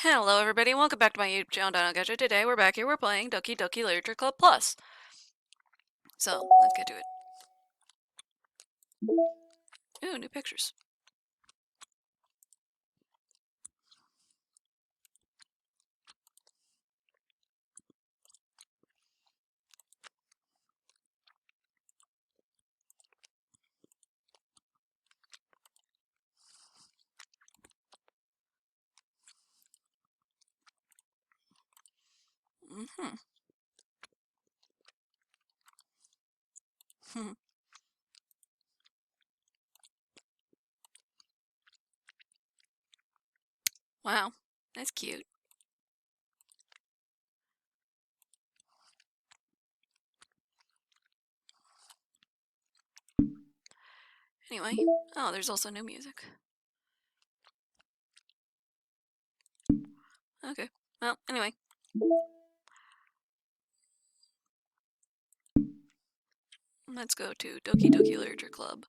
Hello everybody and welcome back to my YouTube channel, Dino Gadget. Today we're back here, we're playing Doki Doki Literature Club Plus. So, let's get to it. Ooh, new pictures. Mm-hmm. Wow, that's cute. Anyway, oh, there's also new music. Okay, well, anyway. Let's go to Doki Doki Literature Club.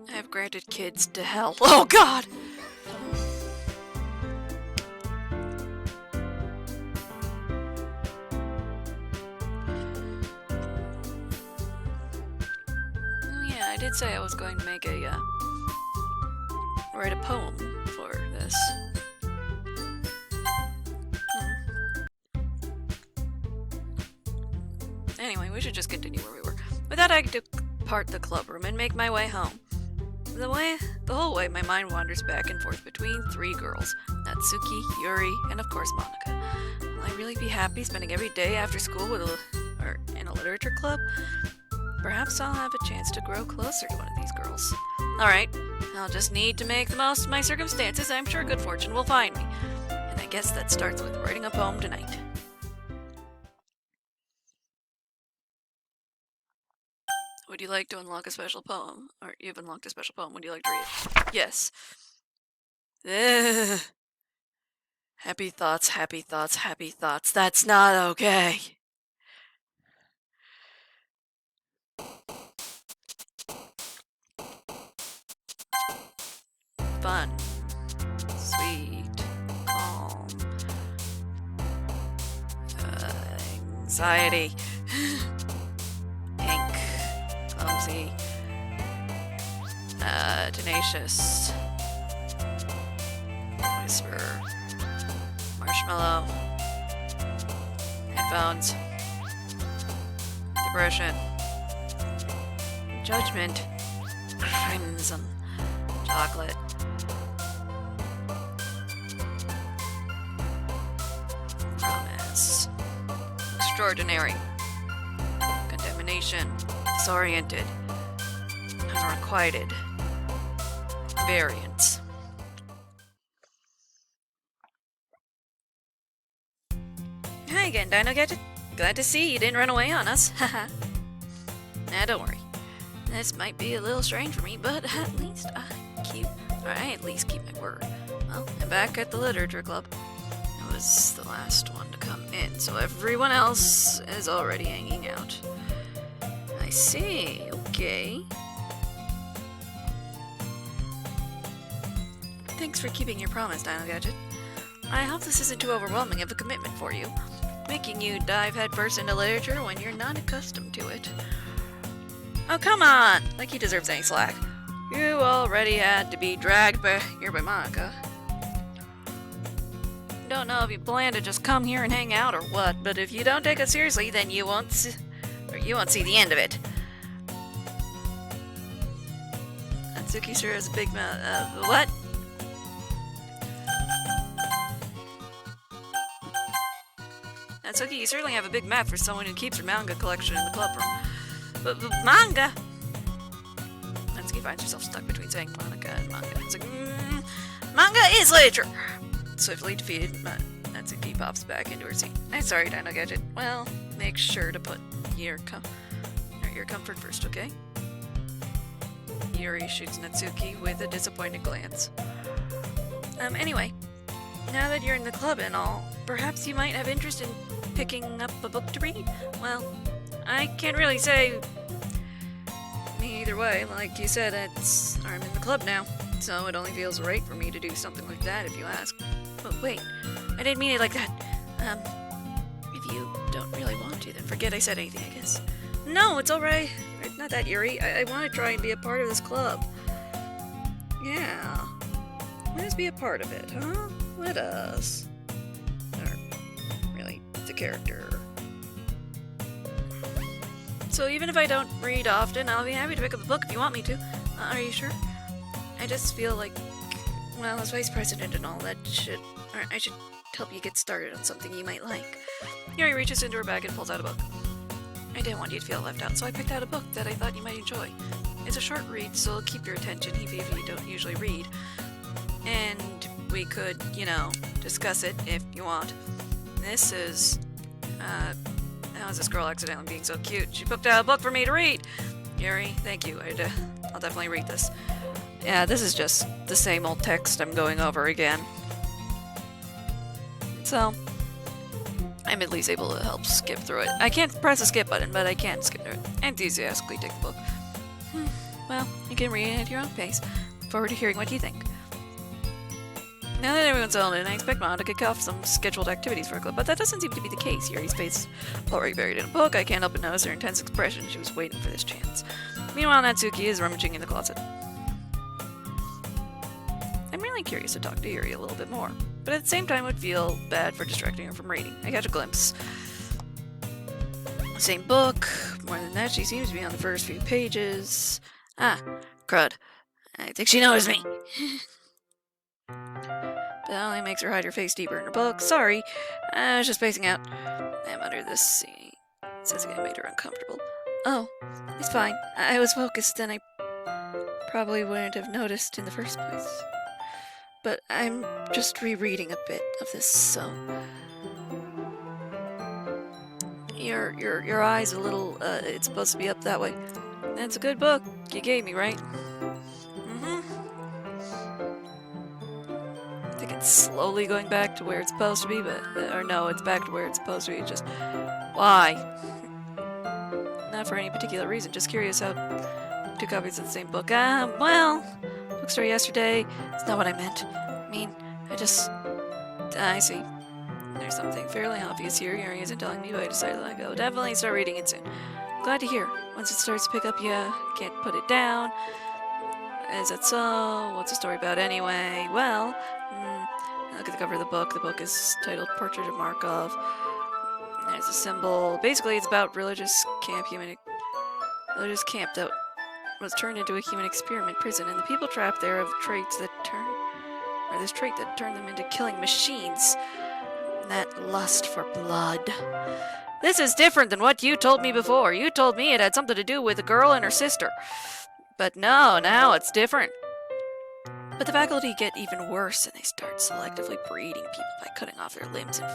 I have granted kids to hell. Oh god! Oh yeah, I did say I was going to make a, write a poem for this. Anyway, we should just continue where we were. With that, I depart the club room and make my way home. The whole way, my mind wanders back and forth between three girls: Natsuki, Yuri, and of course Monika. Will I really be happy spending every day after school in a literature club? Perhaps I'll have a chance to grow closer to one of these girls. Alright, I'll just need to make the most of my circumstances. I'm sure good fortune will find me. And I guess that starts with writing a poem tonight. Would you like to unlock a special poem? Or you've unlocked a special poem. Would you like to read it? Yes. Ugh. Happy thoughts, happy thoughts, happy thoughts. That's not okay. Fun. Sweet. Calm. Anxiety. Pink. Clumsy. Tenacious. Whisper. Marshmallow. Headphones. Depression. Judgment. Crimson. Chocolate. Promise. Extraordinary. Contamination. Disoriented. Unrequited. Variance. Hi again, Dino Gadget. Glad to see you didn't run away on us. Haha. Nah, don't worry. This might be a little strange for me, but at least I at least keep my word. Well, I'm back at the literature club. I was the last one to come in, so everyone else is already hanging out. I see. Okay. Thanks for keeping your promise, Dino Gadget. I hope this isn't too overwhelming of a commitment for you, making you dive headfirst into literature when you're not accustomed to it. Oh, come on! Like he deserves any slack. You already had to be dragged here by Monika. Don't know if you plan to just come here and hang out or what, but if you don't take it seriously, then you won't see the end of it. Natsuki sure has a big mouth. What? Natsuki, you certainly have a big mouth for someone who keeps her manga collection in the club room. But manga! Natsuki finds herself stuck between saying Monika and manga. It's like, manga is literature! Swiftly defeated, Natsuki pops back into her seat. I'm sorry, Dino Gadget. Well, make sure to put your comfort first, okay? Yuri shoots Natsuki with a disappointed glance. Anyway, now that you're in the club and all, perhaps you might have interest in picking up a book to read? Well, I can't really say me either way. Like you said, I'm in the club now, so it only feels right for me to do something like that if you ask. But wait, I didn't mean it like that. If you don't really want to, then forget I said anything, I guess. No, it's alright. It's not that, Yuri. I want to try and be a part of this club. Yeah. Let us be a part of it, huh? Let us. Or, really, the character. So even if I don't read often, I'll be happy to pick up a book if you want me to. Are you sure? I just feel like, well, as vice president and all that I should help you get started on something you might like. Yuri reaches into her bag and pulls out a book. I didn't want you to feel left out, so I picked out a book that I thought you might enjoy. It's a short read, so it'll keep your attention even if you don't usually read. And we could, discuss it if you want. This is, how is this girl accidentally being so cute? She picked out a book for me to read! Yuri, thank you. I'll definitely read this. Yeah, this is just the same old text I'm going over again. So, I'm at least able to help skip through it. I can't press the skip button, but I can skip through it. Enthusiastically take the book. Well, you can read it at your own pace. Look forward to hearing what you think. Now that everyone's settled in, I expect Mom to kick off some scheduled activities for a club, but that doesn't seem to be the case. Yuri's face already buried in a book. I can't help but notice her intense expression. She was waiting for this chance. Meanwhile, Natsuki is rummaging in the closet. I'm really curious to talk to Yuri a little bit more, but at the same time would feel bad for distracting her from reading. I catch a glimpse. Same book. More than that, she seems to be on the first few pages. Ah, crud. I think she noticed me. That only makes her hide her face deeper in her book. Sorry, I was just spacing out. I'm under this sea. It says I made her uncomfortable. Oh, it's fine. I was focused and I probably wouldn't have noticed in the first place. But I'm just rereading a bit of this, so... Your eye's a little, it's supposed to be up that way. That's a good book you gave me, right? I think it's slowly going back to where it's supposed to be, but... or no, it's back to where it's supposed to be, just... Why? Not for any particular reason, just curious how... 2 copies of the same book. Well... Bookstore yesterday. It's not what I meant. I mean, I see. There's something fairly obvious here. Yuri isn't telling me, but I decided to let go. Definitely start reading it soon. Glad to hear. Once it starts to pick up, you can't put it down. Is that so? What's the story about anyway? Well, look at the cover of the book. The book is titled Portrait of Markov. There's a symbol. Basically, it's about religious camp that was turned into a human experiment prison, and the people trapped there have this trait that turned them into killing machines. That lust for blood. This is different than what you told me before. You told me it had something to do with a girl and her sister. But no, now it's different. But the faculty get even worse, and they start selectively breeding people by cutting off their limbs and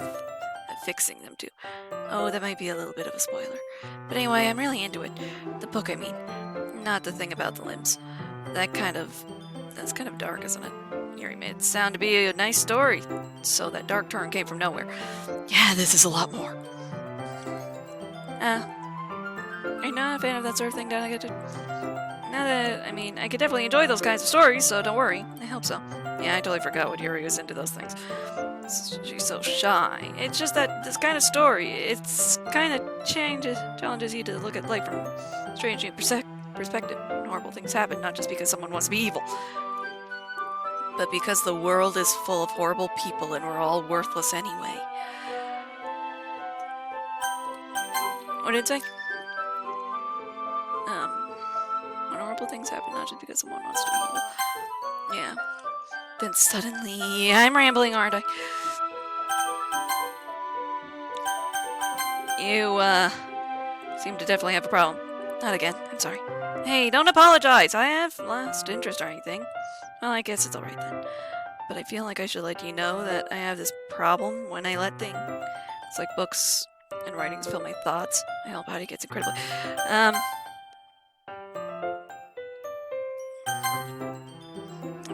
fixing them to. Oh, that might be a little bit of a spoiler. But anyway, I'm really into it. The book, I mean. Not the thing about the limbs. That's kind of dark, isn't it? Yuri made it sound to be a nice story, so that dark turn came from nowhere. Yeah, this is a lot more. Are you not a fan of that sort of thing, Dad? I could definitely enjoy those kinds of stories, so don't worry. I hope so. Yeah, I totally forgot what Yuri was into those things. She's so shy. It's just that this kind of story, it's kind of challenges you to look at life from a strange new perspective. Horrible things happen, not just because someone wants to be evil, but because the world is full of horrible people and we're all worthless anyway. What did it say? When horrible things happen, not just because someone wants to be evil. Yeah. Then suddenly... I'm rambling, aren't I? You, seem to definitely have a problem. Not again. I'm sorry. Hey, don't apologize. I have lost interest or anything. Well, I guess it's alright then. But I feel like I should let you know that I have this problem when I let things like books and writings fill my thoughts. My whole body gets incredibly... I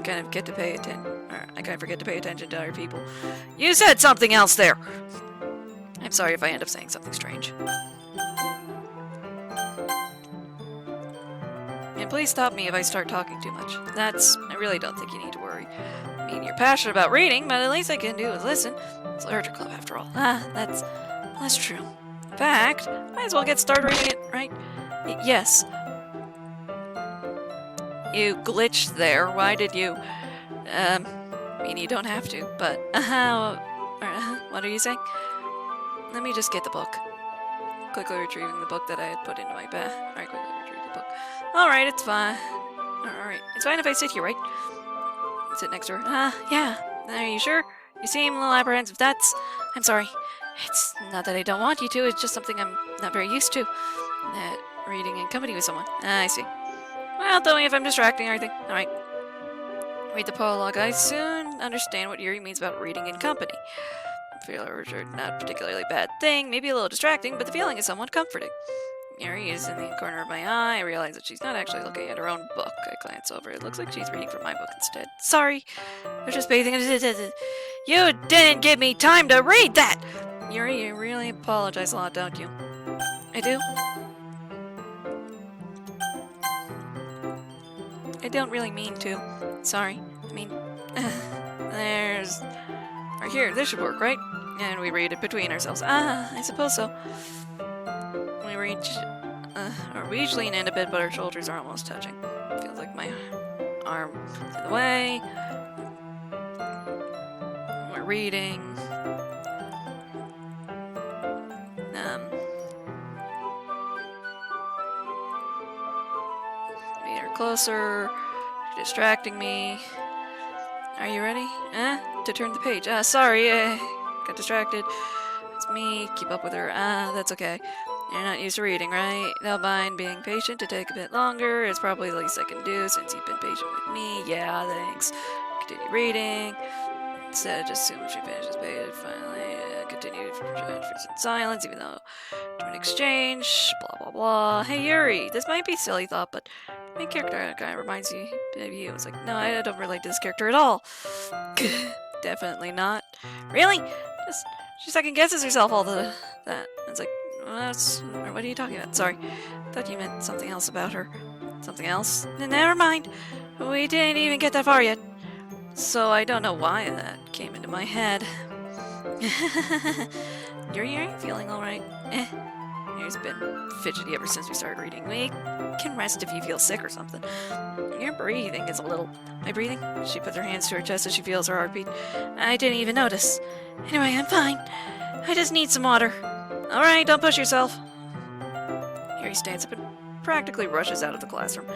kind of forget to pay attention to other people. You said something else there! I'm sorry if I end up saying something strange. please stop me if I start talking too much. I really don't think you need to worry. I mean, you're passionate about reading, but the least I can do is listen. It's a literature club after all. That's true. In fact, might as well get started reading it, right? Yes. You glitched there. Why did you? I mean, you don't have to, but what are you saying? Let me just get the book. Quickly retrieving the book that I had put into my bag. Alright, quickly retrieve the book. Alright, it's fine. Alright, it's fine if I sit here, right? Sit next to her. Yeah. Are you sure? You seem a little apprehensive. I'm sorry. It's not that I don't want you to, it's just something I'm not very used to. Reading in company with someone. I see. Well, tell me if I'm distracting or anything. Alright. Read the prologue. I soon understand what Yuri means about reading in company. Feelers are not a particularly bad thing, maybe a little distracting, but the feeling is somewhat comforting. Yuri is in the corner of my eye. I realize that she's not actually looking at her own book. I glance over. It looks like she's reading from my book instead. Sorry. I'm just bathing. You didn't give me time to read that! Yuri, you really apologize a lot, don't you? I do? I don't really mean to. Sorry. I mean, Right here, this should work, right? And we read it between ourselves. I suppose so. We each lean in a bit, but our shoulders are almost touching. Feels like my arm is in the way. We're reading. Meet her closer. You're distracting me. Are you ready? To turn the page. Sorry, got distracted. It's me. Keep up with her. That's okay. You're not used to reading, right? Don't mind being patient to take a bit longer. It's probably the least I can do since you've been patient with me. Yeah, thanks. Continue reading. Instead, just assume she finishes page. Finally, continue for silence, even though to an exchange. Blah, blah, blah. Hey, Yuri, this might be a silly thought, but my character kind of reminds you of you. It's like, no, I don't relate to this character at all. Definitely not. Really? Just she second guesses herself all that. It's like, what are you talking about? Sorry. I thought you meant something else about her. Something else? Never mind. We didn't even get that far yet. So I don't know why that came into my head. Yuri, are you feeling alright? Yuri's been fidgety ever since we started reading. We can rest if you feel sick or something. Your breathing is a little... My breathing? She puts her hands to her chest as she feels her heartbeat. I didn't even notice. Anyway, I'm fine. I just need some water. Alright, don't push yourself. Yuri stands up and practically rushes out of the classroom.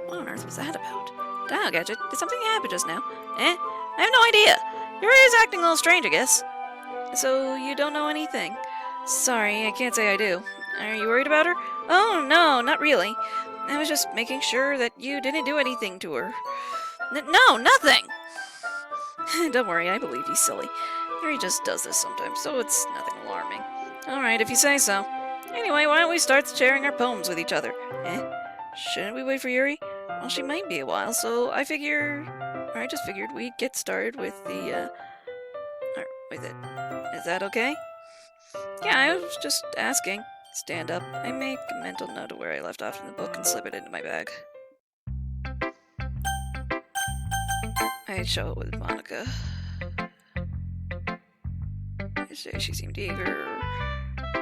What on earth was that about? Dial Gadget, did something happen just now? I have no idea. Yuri is acting a little strange, I guess. So, you don't know anything? Sorry, I can't say I do. Are you worried about her? Oh, no, not really. I was just making sure that you didn't do anything to her. No, nothing! Don't worry, I believe you, silly. Yuri just does this sometimes, so it's nothing alarming. Alright, if you say so. Anyway, why don't we start sharing our poems with each other? Shouldn't we wait for Yuri? Well, she might be a while, so I just figured we'd get started with the, with it. Is that okay? Yeah, I was just asking. Stand up. I make a mental note of where I left off in the book and slip it into my bag. I show it with Monica. I say she seemed eager.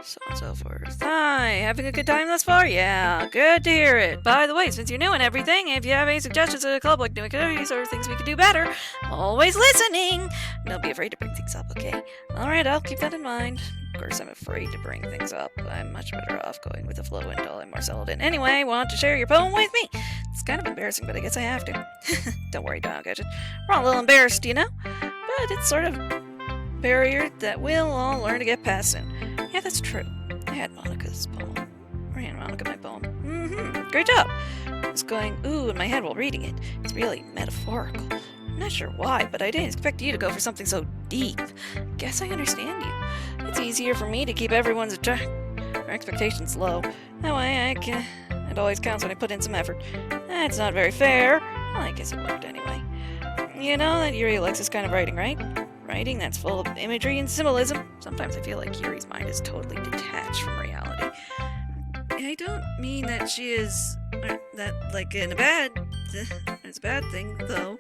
So on and so forth. Hi, having a good time thus far? Yeah, good to hear it. By the way, since you're new and everything, if you have any suggestions for the club, like new activities or things we could do better, always listening. Don't be afraid to bring things up, okay? Alright, I'll keep that in mind. Of course, I'm afraid to bring things up. I'm much better off going with the flow until I'm more settled in. Anyway, want to share your poem with me? It's kind of embarrassing, but I guess I have to. Don't worry, Dial Gadget. We're all a little embarrassed, you know? But it's sort of barrier that we'll all learn to get past soon. Yeah, that's true. I had Monica's poem. Or hand Monica my poem. Great job. I was going ooh in my head while reading it. It's really metaphorical. I'm not sure why, but I didn't expect you to go for something so deep. Guess I understand you. It's easier for me to keep everyone's expectations low. That way it always counts when I put in some effort. That's not very fair. Well, I guess it worked anyway. You know that Yuri likes this kind of writing, right? Writing that's full of imagery and symbolism. Sometimes I feel like Yuri's mind is totally detached from reality. I don't mean that she is that like in it's a bad thing though.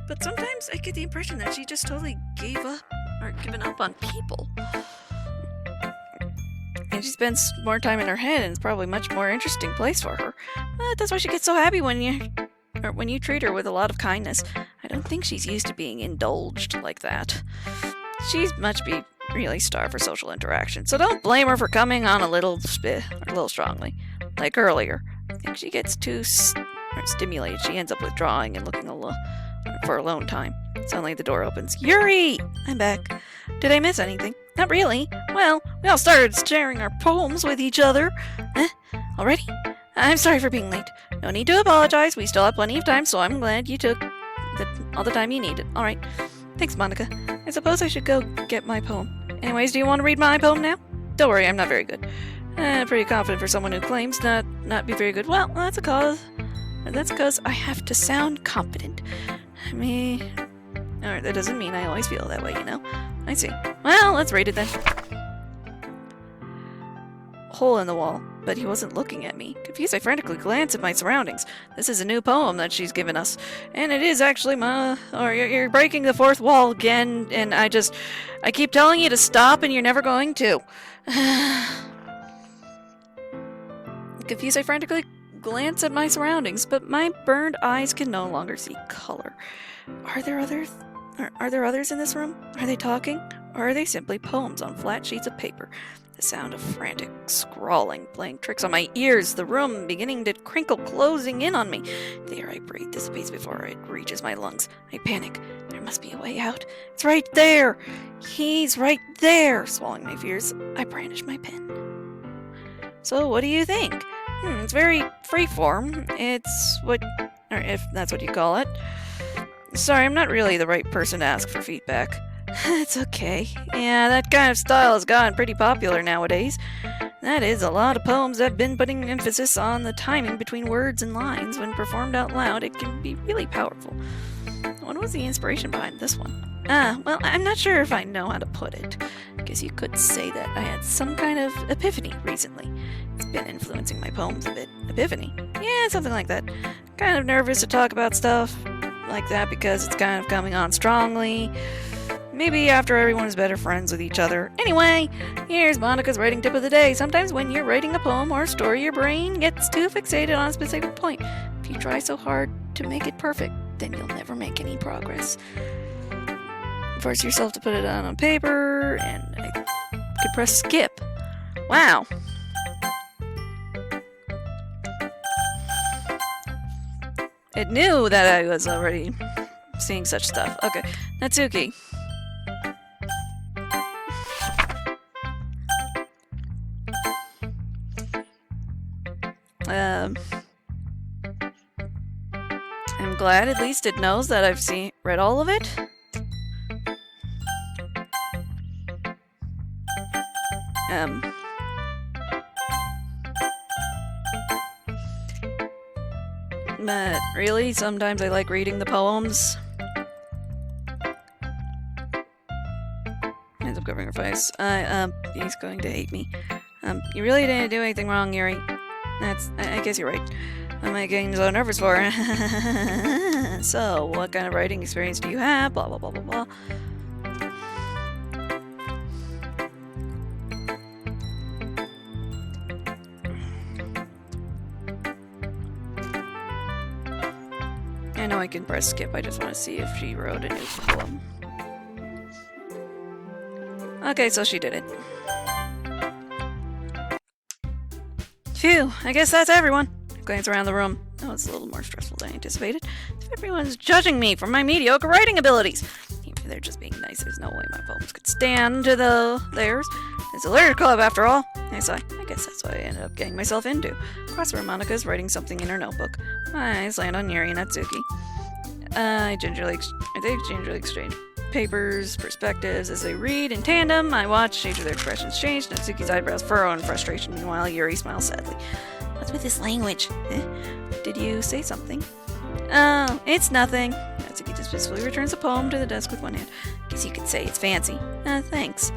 But sometimes I get the impression that she just totally gave up or given up on people. And she spends more time in her head, and it's probably a much more interesting place for her. That's why she gets so happy when you treat her with a lot of kindness. I don't think she's used to being indulged like that. She must be really starved for social interaction, so don't blame her for coming on a little strongly. Like earlier, I think she gets too stimulated. She ends up withdrawing and looking for alone time. Suddenly the door opens. Yuri! I'm back. Did I miss anything? Not really. Well, we all started sharing our poems with each other. Already? I'm sorry for being late. No need to apologize. We still have plenty of time, so I'm glad you took all the time you needed. Alright. Thanks, Monica. I suppose I should go get my poem. Anyways, do you want to read my poem now? Don't worry, I'm not very good. Pretty confident for someone who claims not be very good. Well, that's because I have to sound confident. Alright, that doesn't mean I always feel that way, you know? I see. Well, let's read it then. Hole in the wall, but he wasn't looking at me. Confused, I frantically glanced at my surroundings. This is a new poem that she's given us, and it is actually you're breaking the fourth wall again, and I keep telling you to stop, and you're never going to. Confused, I frantically glanced at my surroundings, but my burned eyes can no longer see color. Are there others in this room? Are they talking? Or are they simply poems on flat sheets of paper? The sound of frantic scrawling playing tricks on my ears, the room beginning to crinkle, closing in on me. The air I breathe dissipates before it reaches my lungs. I panic. There must be a way out. It's right there! He's right there! Swallowing my fears, I brandish my pen. So, what do you think? It's very freeform. It's or if that's what you call it. Sorry, I'm not really the right person to ask for feedback. It's okay. Yeah, that kind of style has gotten pretty popular nowadays. That is, a lot of poems have been putting emphasis on the timing between words and lines. When performed out loud, it can be really powerful. What was the inspiration behind this one? Well, I'm not sure if I know how to put it. I guess you could say that I had some kind of epiphany recently. It's been influencing my poems a bit. Epiphany? Yeah, something like that. Kind of nervous to talk about stuff like that because it's kind of coming on strongly. Maybe after everyone is better friends with each other. Anyway, here's Monica's writing tip of the day. Sometimes when you're writing a poem or a story, your brain gets too fixated on a specific point. If you try so hard to make it perfect, then you'll never make any progress. Force yourself to put it down on paper, and I could press skip. Wow. It knew that I was already seeing such stuff. Okay, Natsuki. I'm glad at least it knows that I've read all of it. But really, sometimes I like reading the poems. Ends up covering her face. He's going to hate me. You really didn't do anything wrong, Yuri. I guess you're right. What am I getting so nervous for? So, what kind of writing experience do you have? Blah, blah, blah, blah, blah. I know I can press skip. I just want to see if she wrote a new poem. Okay, so she did it. Phew, I guess that's everyone. Glance around the room. Oh, it's a little more stressful than I anticipated. Everyone's judging me for my mediocre writing abilities. Even if they're just being nice, there's no way my poems could stand to theirs. It's a literature club, after all. I sigh. I guess that's what I ended up getting myself into. Across the room, Monica's writing something in her notebook. My eyes land on Yuri and Natsuki. They gingerly exchange papers, perspectives. As they read in tandem, I watch each of their expressions change. Natsuki's eyebrows furrow in frustration, meanwhile Yuri smiles sadly. What's with this language? Did you say something? Oh, it's nothing. Natsuki dismissively returns the poem to the desk with one hand. Guess you could say it's fancy. Thanks.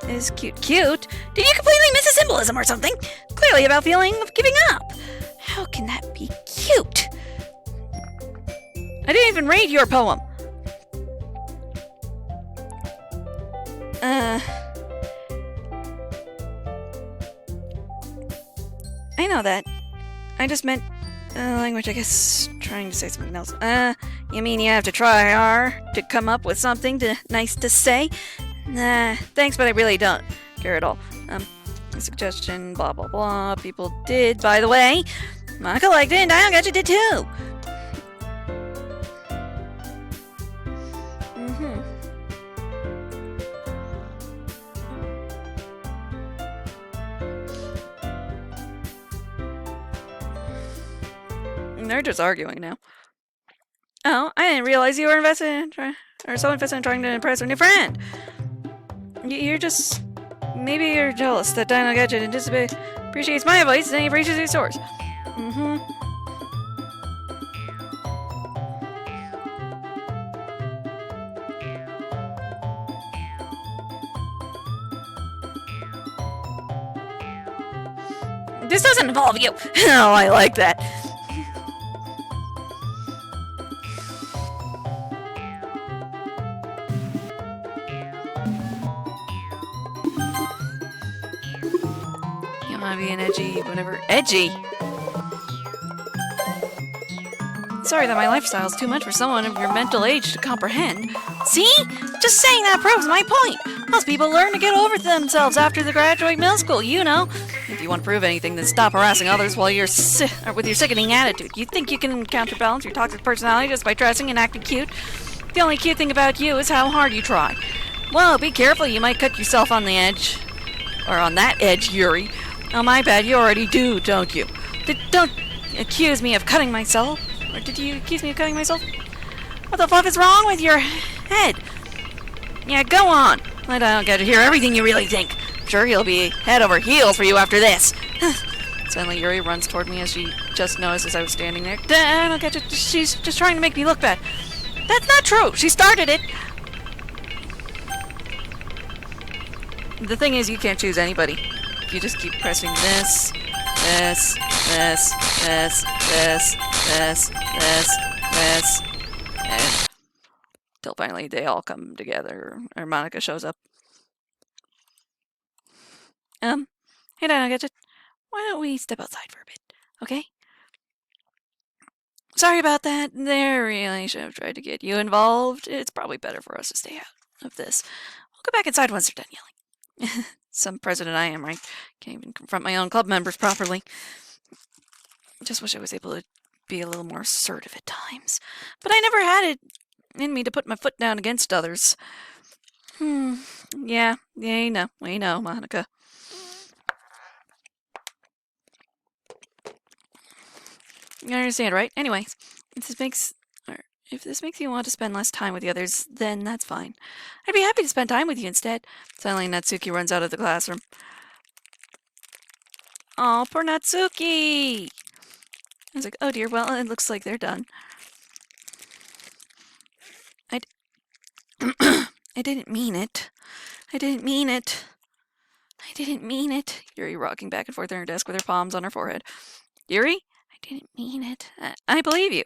is cute. Cute? Did you completely miss a symbolism or something? Clearly about feeling of giving up. How can that be cute? I didn't even read your poem. I know that. I just meant language, I guess, trying to say something else. You mean you have to try hard to come up with something nice to say? Nah, thanks, but I really don't care at all. A suggestion, blah, blah, blah. People did, by the way. Monica liked it, and I got you did too. They're just arguing now. Oh, I didn't realize you were so invested in trying to impress a new friend. You're just... Maybe you're jealous that Dino Gadget appreciates my advice and he appreciates yours. This doesn't involve you. Oh, I like that. Being edgy whenever... Edgy? Sorry that my lifestyle's too much for someone of your mental age to comprehend. See? Just saying that proves my point. Most people learn to get over themselves after they graduate middle school, you know. If you want to prove anything, then stop harassing others while you're with your sickening attitude. You think you can counterbalance your toxic personality just by dressing and acting cute? The only cute thing about you is how hard you try. Well, be careful, you might cut yourself on the edge. Or on that edge, Yuri. Oh, my bad, you already do, don't you? Don't accuse me of cutting myself. Or did you accuse me of cutting myself? What the fuck is wrong with your head? Yeah, go on. I don't get to hear everything you really think. Sure, he'll be head over heels for you after this. Suddenly, Yuri runs toward me as she just notices I was standing there. I don't get it. She's just trying to make me look bad. That's not true. She started it. The thing is, you can't choose anybody. You just keep pressing this, and till finally they all come together, or Monica shows up. Hey, Dino Gadget, why don't we step outside for a bit, okay? Sorry about that. They really should have tried to get you involved. It's probably better for us to stay out of this. We'll go back inside once they're done yelling. Some president I am, right? Can't even confront my own club members properly. Just wish I was able to be a little more assertive at times. But I never had it in me to put my foot down against others. Yeah, we know, Monica. You understand, right? Anyways, if this makes you want to spend less time with the others, then that's fine. I'd be happy to spend time with you instead. Suddenly, Natsuki runs out of the classroom. Oh, poor Natsuki! I was like, oh dear, well, it looks like they're done. I didn't mean it. I didn't mean it. I didn't mean it. Yuri rocking back and forth on her desk with her palms on her forehead. Yuri? I didn't mean it. I believe you.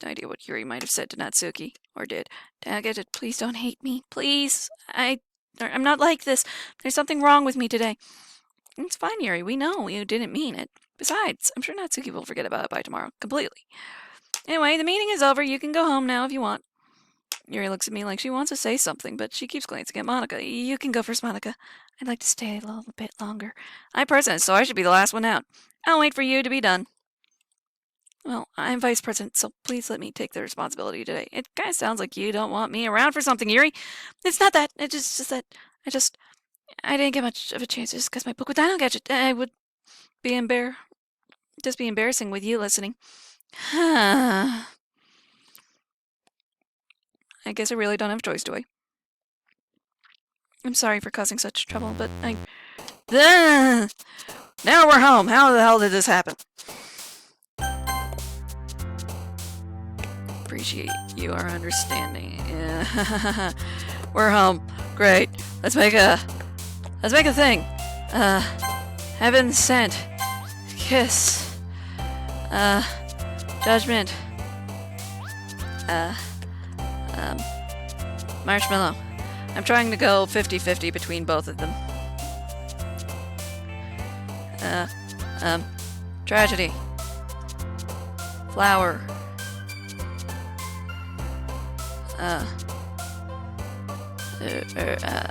No idea what Yuri might have said to Natsuki, or did. Daggett, please don't hate me. Please. I'm not like this. There's something wrong with me today. It's fine, Yuri. We know you didn't mean it. Besides, I'm sure Natsuki will forget about it by tomorrow. Completely. Anyway, the meeting is over. You can go home now if you want. Yuri looks at me like she wants to say something, but she keeps glancing at Monica. You can go first, Monica. I'd like to stay a little bit longer. I'm president, so I should be the last one out. I'll wait for you to be done. Well, I'm vice president, so please let me take the responsibility today. It kind of sounds like you don't want me around for something, Yuri. It's not that. It's just that I didn't get much of a chance to discuss my book with Dino Gadget. I would be embarrassing with you listening. I guess I really don't have a choice, do I? I'm sorry for causing such trouble, but now we're home. How the hell did this happen? Appreciate your understanding. Yeah. We're home. Great. Let's make a Let's make a thing. Heaven sent. Kiss. Judgment. Marshmallow. I'm trying to go 50-50 between both of them. Tragedy. Flower.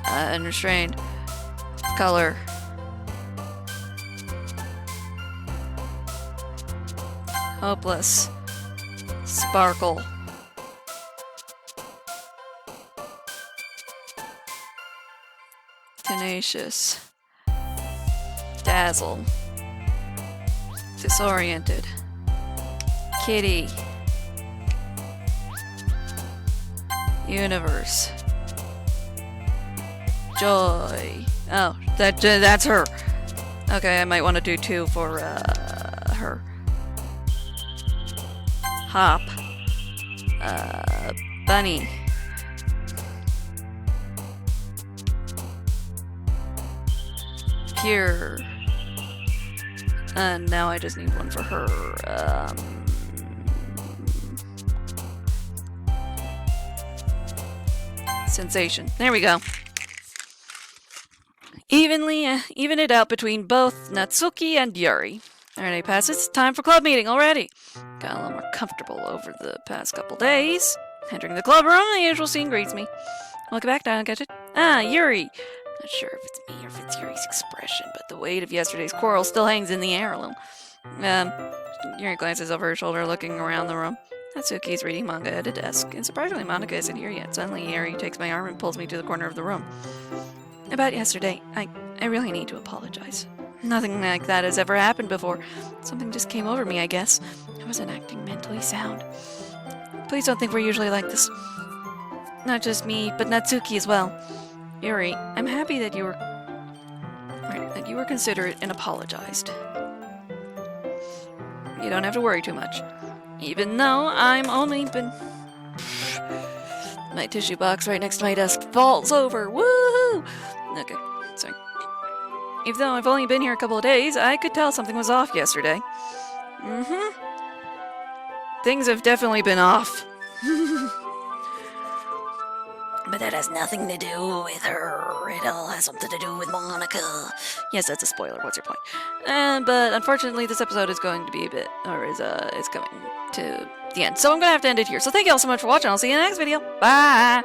Unrestrained. Color. Hopeless. Sparkle. Tenacious. Dazzle. Disoriented. Kitty. Universe. Joy. Oh, that's her. Okay, I might want to do 2 for her. Hop. Bunny. Pure. And now I just need one for her. Sensation. There we go. Even it out between both Natsuki and Yuri. Alright, I pass. It's time for club meeting already. Got a little more comfortable over the past couple days. Entering the club room, the usual scene greets me. Welcome back, down, catch it. Ah, Yuri. Not sure if it's me or if it's Yuri's expression, but the weight of yesterday's quarrel still hangs in the air a little. Yuri glances over her shoulder, looking around the room. Natsuki's reading manga at a desk, and surprisingly Monica isn't here yet. Suddenly, Yuri takes my arm and pulls me to the corner of the room. About yesterday, I really need to apologize. Nothing like that has ever happened before. Something just came over me, I guess. I wasn't acting mentally sound. Please don't think we're usually like this. Not just me, but Natsuki as well. Yuri, I'm happy that you were considerate and apologized. You don't have to worry too much. Even though I'm only been... My tissue box right next to my desk falls over. Woohoo! Okay, sorry. Even though I've only been here a couple of days, I could tell something was off yesterday. Things have definitely been off. But that has nothing to do with her. It all has something to do with Monica. Yes, that's a spoiler. What's your point? But unfortunately, this episode is going to be a bit, or is coming to the end. So I'm going to have to end it here. So thank you all so much for watching. I'll see you in the next video. Bye!